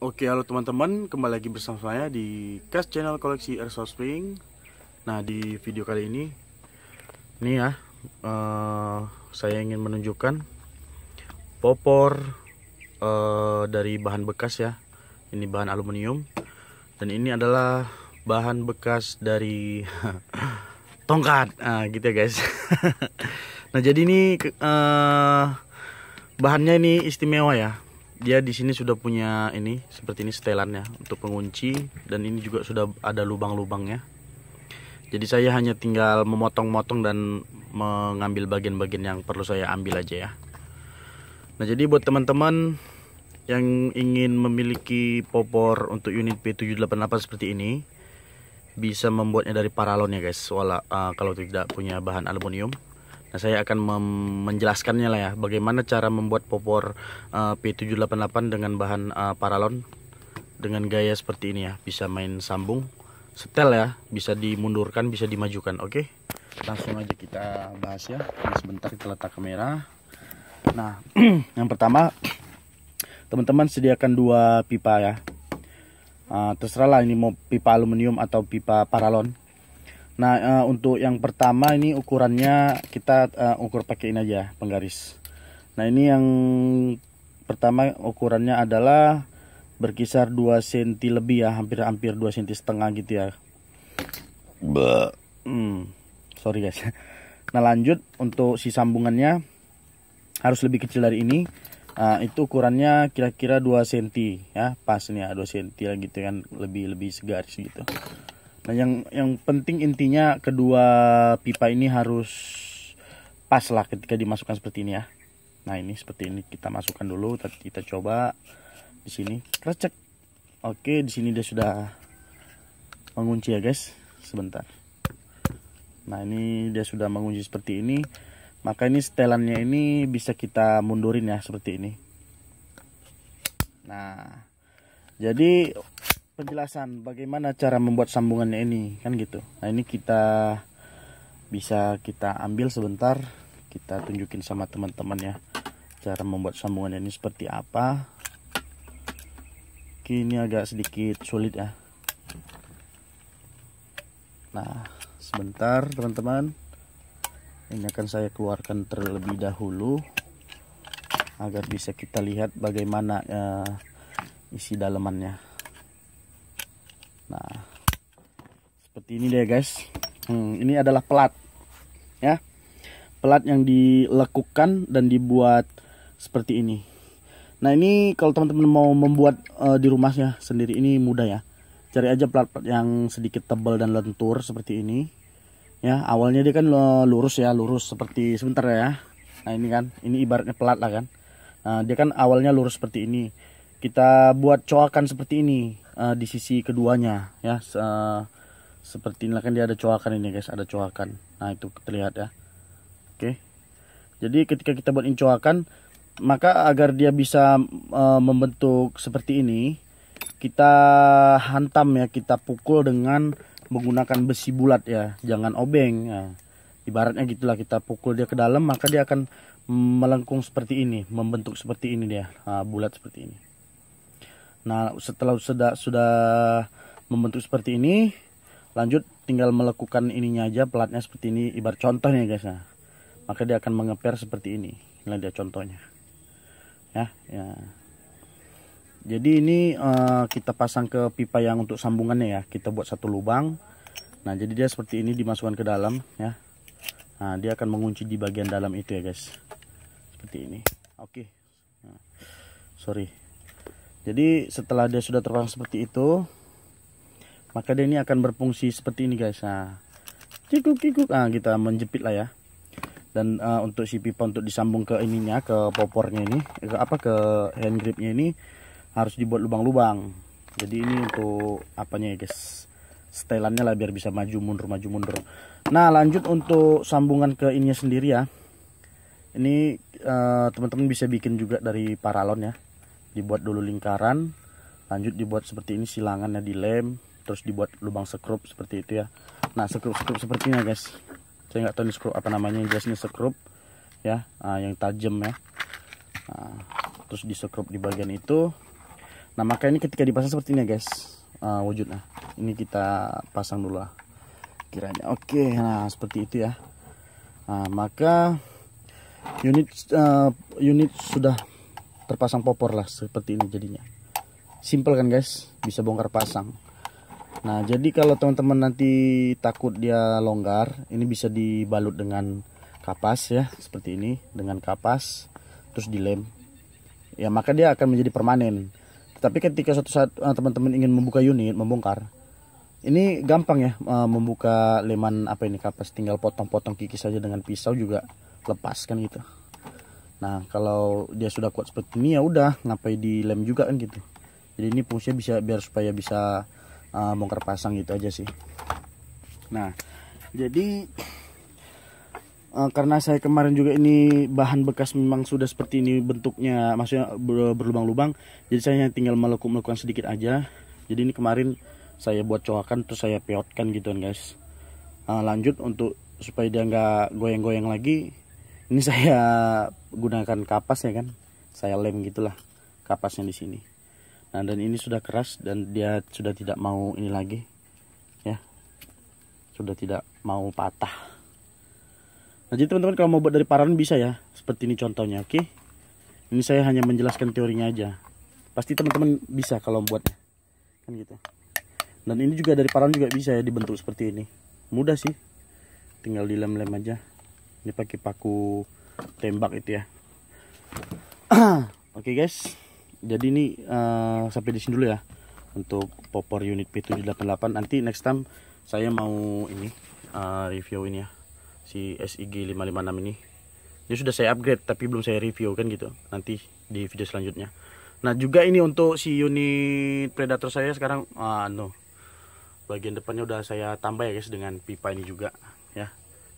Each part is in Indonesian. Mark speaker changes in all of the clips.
Speaker 1: Oke, halo teman-teman, kembali lagi bersama saya di Cash Channel Koleksi Airsoft Spring. Nah, di video kali ini ya, saya ingin menunjukkan popor dari bahan bekas ya. Ini bahan aluminium dan ini adalah bahan bekas dari tongkat, gitu ya guys. Nah, jadi ini bahannya ini istimewa ya. Dia di sini sudah punya ini seperti ini setelannya untuk pengunci, dan ini juga sudah ada lubang-lubangnya. Jadi saya hanya tinggal memotong-motong dan mengambil bagian-bagian yang perlu saya ambil aja ya. Nah, jadi buat teman-teman yang ingin memiliki popor untuk unit P788 seperti ini, bisa membuatnya dari paralon ya guys. Kalau tidak punya bahan aluminium. Nah, saya akan menjelaskannya lah ya, bagaimana cara membuat popor P788 dengan bahan paralon dengan gaya seperti ini ya. Bisa main sambung, setel ya, bisa dimundurkan, bisa dimajukan. Oke, langsung aja kita bahas ya. Ini sebentar kita letak kamera. Nah, yang pertama teman-teman sediakan 2 pipa ya. Terserah lah ini mau pipa aluminium atau pipa paralon. Nah, untuk yang pertama ini ukurannya kita ukur pakai ini aja, penggaris. Nah, ini yang pertama ukurannya adalah berkisar 2 cm lebih ya, hampir 2 cm setengah gitu ya. Sorry guys. Nah, lanjut untuk si sambungannya harus lebih kecil dari ini. Itu ukurannya kira-kira 2 cm ya, pas nih ya, 2 cm lah gitu kan, lebih segaris gitu. Nah, yang penting intinya kedua pipa ini harus pas lah ketika dimasukkan seperti ini ya. Nah, ini seperti ini kita masukkan dulu, kita coba di sini, krecek. Oke, di sini dia sudah mengunci ya guys. Sebentar. Nah, ini dia sudah mengunci seperti ini. Maka ini setelannya ini bisa kita mundurin ya seperti ini. Nah, jadi penjelasan bagaimana cara membuat sambungannya ini kan gitu. Nah, ini bisa kita ambil sebentar, kita tunjukin sama teman-teman ya cara membuat sambungannya ini seperti apa. Oke, ini agak sedikit sulit ya. Nah, sebentar teman-teman, ini akan saya keluarkan terlebih dahulu agar bisa kita lihat bagaimana isi dalamannya. Nah, seperti ini deh guys. Ini adalah pelat ya, pelat yang dilekukan dan dibuat seperti ini. Nah, ini kalau teman-teman mau membuat di rumahnya sendiri ini mudah ya. Cari aja pelat-pelat yang sedikit tebal dan lentur seperti ini ya. Awalnya dia kan lurus ya, lurus seperti sebentar ya. Nah, ini kan, ini ibaratnya pelat lah kan. Nah, dia kan awalnya lurus seperti ini. Kita buat coakan seperti ini di sisi keduanya ya, seperti ini kan dia ada coakan ini guys, ada coakan. Nah, itu terlihat ya. Oke, jadi ketika kita buat coakan, maka agar dia bisa membentuk seperti ini, kita hantam ya, kita pukul dengan menggunakan besi bulat ya, jangan obeng ya. Ibaratnya gitulah, kita pukul dia ke dalam, maka dia akan melengkung seperti ini, membentuk seperti ini dia, bulat seperti ini. Nah, setelah sudah membentuk seperti ini, lanjut tinggal melekukan ininya aja, pelatnya seperti ini, ibarat contohnya guys. Nah, maka dia akan mengeper seperti ini. Inilah dia contohnya ya. Jadi ini kita pasang ke pipa yang untuk sambungannya ya, kita buat satu lubang. Nah, jadi dia seperti ini dimasukkan ke dalam ya. Nah, dia akan mengunci di bagian dalam itu ya guys, seperti ini. Oke. Nah, sorry. Jadi setelah dia sudah terpasang seperti itu, maka dia ini akan berfungsi seperti ini guys. Nah, kikuk. Nah, kita menjepit lah ya. Dan untuk si pipa untuk disambung ke ininya, ke popornya ini, ke hand gripnya ini harus dibuat lubang-lubang. Jadi ini untuk apanya ya guys, setelannya lah biar bisa maju mundur. Nah, lanjut untuk sambungan ke ininya sendiri ya. Ini teman-teman bisa bikin juga dari paralon ya. Dibuat dulu lingkaran, lanjut dibuat seperti ini, silangannya dilem, terus dibuat lubang sekrup seperti itu ya. Nah, sekrup seperti ini guys, saya nggak tahu ini sekrup apa namanya, yang jelas ini sekrup ya, yang tajam ya. Nah, terus disekrup di bagian itu. Nah maka ini ketika dipasang seperti ini guys, wujudnya. Ini kita pasang dulu lah kiranya. Oke, nah seperti itu ya. Nah maka unit sudah terpasang popor lah seperti ini jadinya. Simple kan guys, bisa bongkar pasang. Nah jadi kalau teman-teman nanti takut dia longgar, ini bisa dibalut dengan kapas ya, seperti ini, dengan kapas terus dilem ya, maka dia akan menjadi permanen. Tapi ketika suatu saat teman-teman ingin membuka unit, membongkar, ini gampang ya, membuka leman apa ini kapas, tinggal potong-potong kikis saja dengan pisau juga lepas kan gitu. Nah kalau dia sudah kuat seperti ini ya udah, ngapain dilem juga kan gitu. Jadi ini fungsinya bisa biar supaya bisa bongkar pasang gitu aja sih. Nah jadi karena saya kemarin juga ini bahan bekas memang sudah seperti ini bentuknya, maksudnya berlubang-lubang, jadi saya tinggal melekuk-melekukkan sedikit aja. Jadi ini kemarin saya buat coakan terus saya peotkan gitu kan guys. Lanjut untuk supaya dia nggak goyang-goyang lagi, ini saya gunakan kapas ya kan, saya lem gitulah kapasnya di sini. Nah dan ini sudah keras dan dia sudah tidak mau ini lagi ya, sudah tidak mau patah. Nah jadi teman-teman kalau mau buat dari paralon bisa ya, seperti ini contohnya. Oke, ini saya hanya menjelaskan teorinya aja, pasti teman-teman bisa kalau buatnya kan gitu. Dan ini juga dari paralon juga bisa ya dibentuk seperti ini, mudah sih, tinggal dilem-lem aja. Ini pakai paku tembak itu ya. Oke guys, jadi ini sampai di sini dulu ya untuk popor unit P788. Nanti next time saya mau ini review ini ya, si SIG 556 ini. Dia sudah saya upgrade tapi belum saya review kan gitu, nanti di video selanjutnya. Nah juga ini untuk si unit Predator saya sekarang bagian depannya udah saya tambah ya guys dengan pipa ini juga ya,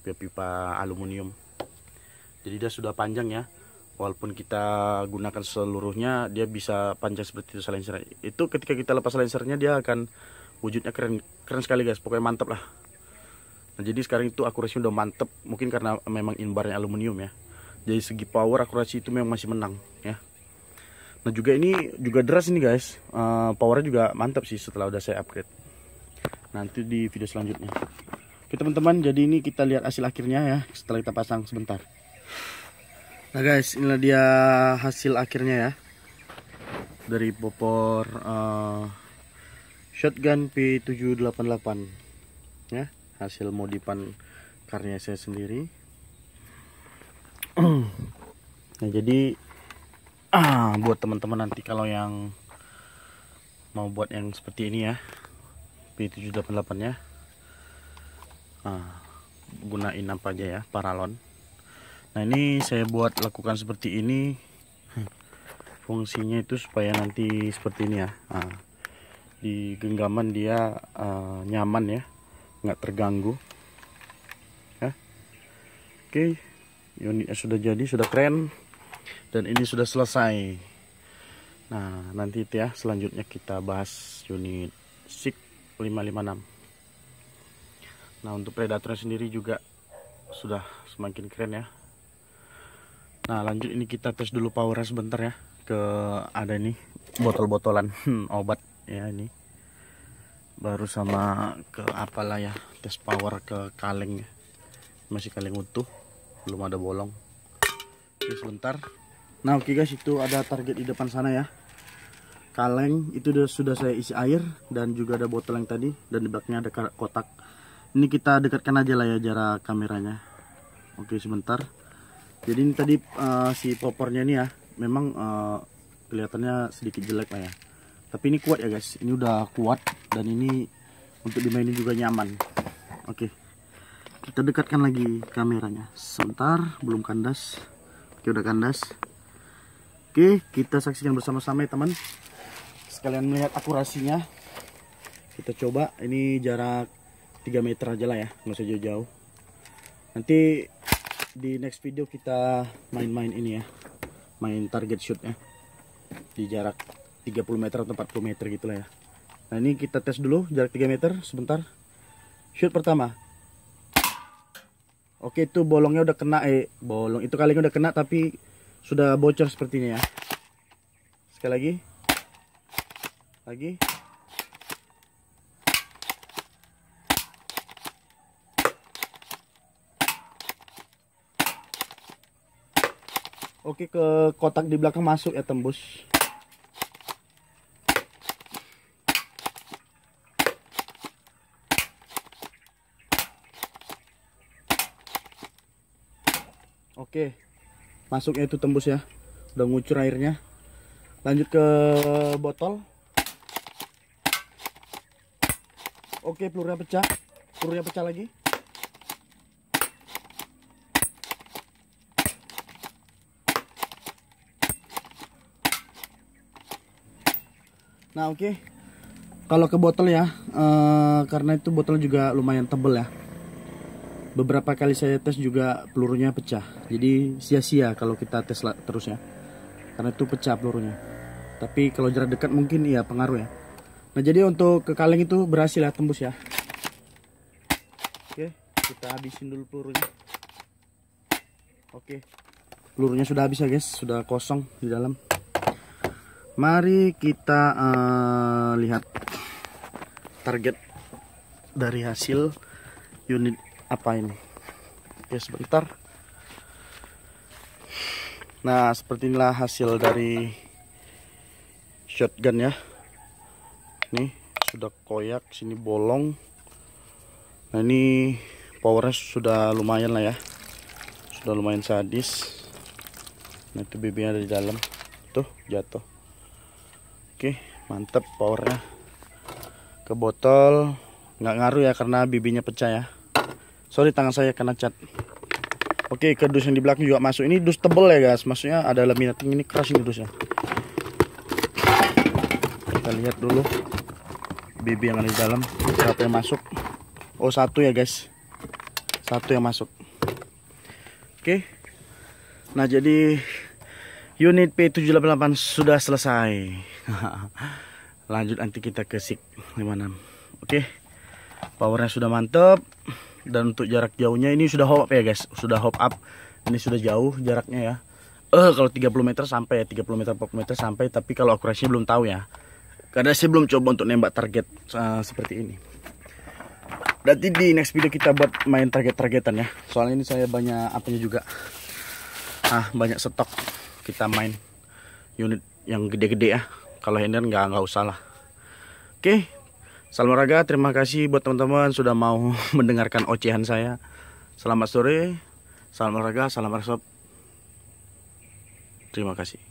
Speaker 1: pipa aluminium. Jadi dia sudah panjang ya, walaupun kita gunakan seluruhnya dia bisa panjang seperti itu silencer. Itu ketika kita lepas silencernya dia akan wujudnya keren sekali guys, pokoknya mantap lah. Nah jadi sekarang itu akurasinya udah mantep, mungkin karena memang inbarnya aluminium ya. Jadi segi power akurasi itu memang masih menang ya. Nah juga ini juga deras ini guys, powernya juga mantap sih setelah udah saya upgrade. Nanti di video selanjutnya. Oke teman-teman, jadi ini kita lihat hasil akhirnya ya setelah kita pasang sebentar. Nah guys, inilah dia hasil akhirnya ya dari popor shotgun P788 ya, hasil modifan karya saya sendiri. Nah jadi buat teman-teman nanti kalau yang mau buat yang seperti ini ya, P788 ya, gunain apa aja ya, paralon. Nah ini saya buat lakukan seperti ini, fungsinya itu supaya nanti seperti ini ya, di genggaman dia nyaman ya, nggak terganggu ya. Oke, unitnya sudah jadi, sudah keren, dan ini sudah selesai. Nah nanti itu ya, selanjutnya kita bahas unit SIG 556. Nah untuk Predatornya sendiri juga sudah semakin keren ya. Nah lanjut ini kita tes dulu powernya sebentar ya, ke ada ini botol-botolan obat ya, ini baru sama ke apalah ya, tes power ke kaleng ya, masih kaleng utuh, belum ada bolong. Oke sebentar. Nah oke guys, itu ada target di depan sana ya, kaleng itu sudah saya isi air, dan juga ada botol yang tadi, dan di belakangnya ada kotak. Ini kita dekatkan aja lah ya jarak kameranya. Oke sebentar. Jadi ini tadi si popornya ini ya, memang kelihatannya sedikit jelek lah ya, tapi ini kuat ya guys, ini udah kuat dan ini untuk dimainin juga nyaman. Oke, kita dekatkan lagi kameranya sebentar, belum kandas. Oke udah kandas. Oke, kita saksikan bersama-sama ya teman, sekalian melihat akurasinya. Kita coba, ini jarak 3 meter aja lah ya, nggak usah jauh-jauh. Nanti di next video kita main-main ini ya, main target shoot ya, di jarak 30 meter atau 40 meter gitu lah ya. Nah ini kita tes dulu jarak 3 meter sebentar. Shoot pertama. Oke, itu bolongnya udah kena, bolong itu kalengnya udah kena tapi sudah bocor seperti ini ya. Sekali lagi. Lagi. Oke, ke kotak di belakang masuk ya, tembus. Oke, masuknya itu tembus ya. Udah ngucur airnya. Lanjut ke botol. Oke, pelurunya pecah. Pelurunya pecah lagi. Nah, oke. Kalau ke botol ya, karena itu botol juga lumayan tebel ya. Beberapa kali saya tes juga pelurunya pecah. Jadi sia-sia kalau kita tes terus ya. Karena itu pecah pelurunya. Tapi kalau jarak dekat mungkin iya pengaruh ya. Nah, jadi untuk ke kaleng itu berhasil ya, tembus ya. Oke, kita habisin dulu pelurunya. Oke. Pelurunya sudah habis ya guys, sudah kosong di dalam. Mari kita lihat target dari hasil unit apa ini. Oke, sebentar. Nah, seperti inilah hasil dari shotgun ya. Nih, sudah koyak, sini bolong. Nah, ini powernya sudah lumayan lah ya. Sudah lumayan sadis. Nah, itu BB-nya ada di dalam. Tuh, jatuh. Oke, mantep powernya. Ke botol nggak ngaruh ya karena bibinya pecah ya. Sorry, tangan saya kena cat. Oke, ke dus yang di belakang juga masuk. Ini dus tebel ya guys, maksudnya ada laminating, ini keras ini dusnya. Kita lihat dulu bibi yang ada di dalam, berapa yang masuk. Oh, satu ya guys, satu yang masuk. Oke, nah jadi unit P788 sudah selesai. Lanjut nanti kita ke SIG 56. Oke, powernya sudah mantep. Dan untuk jarak jauhnya ini sudah hop up ya guys, sudah hop up. Ini sudah jauh jaraknya ya. Kalau 30 meter sampai ya, 30 meter 40 meter sampai. Tapi kalau akurasinya belum tahu ya, karena saya belum coba untuk nembak target seperti ini. Berarti di next video kita buat main target-targetan ya. Soalnya ini saya banyak apanya juga. Banyak stok. Kita main unit yang gede-gede ya. Kalau handler nggak usah lah. Oke, salam olahraga. Terima kasih buat teman-teman sudah mau mendengarkan ocehan saya. Selamat sore, salam olahraga, salam airsoft. Terima kasih.